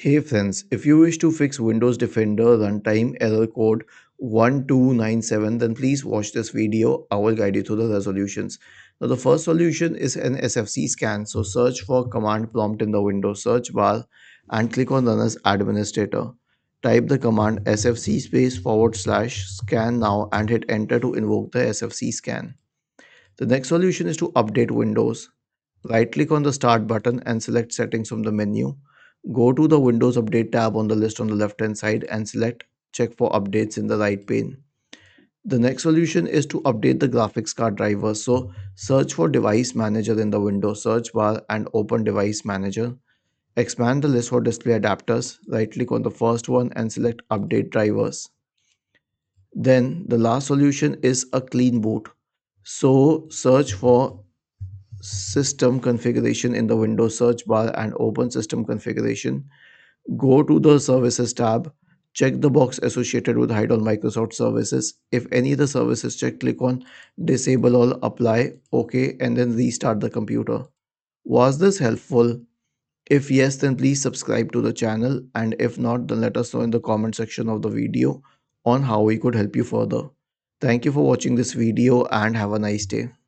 Hey friends, if you wish to fix Windows Defender runtime error code 1297, then please watch this video. I will guide you through the resolutions. Now, the first solution is an SFC scan. So, search for command prompt in the Windows search bar and click on Run as Administrator. Type the command sfc space forward slash scan now and hit enter to invoke the SFC scan. The next solution is to update Windows. Right click on the Start button and select Settings from the menu. Go to the Windows Update tab on the list on the left hand side and select Check for updates in the right pane. The next solution is to update the graphics card driver. So search for Device Manager in the Windows search bar and open Device Manager. Expand the list for display adapters. Right click on the first one and select Update Drivers. Then the last solution is a clean boot. So search for System Configuration in the Windows search bar and open System Configuration. Go to the Services tab. Check the box associated with Hide all Microsoft services. If any of the services check, click on Disable all, Apply, OK, and then restart the computer. Was this helpful? If yes, then please subscribe to the channel, and if not, then let us know in the comment section of the video on how we could help you further. Thank you for watching this video and have a nice day.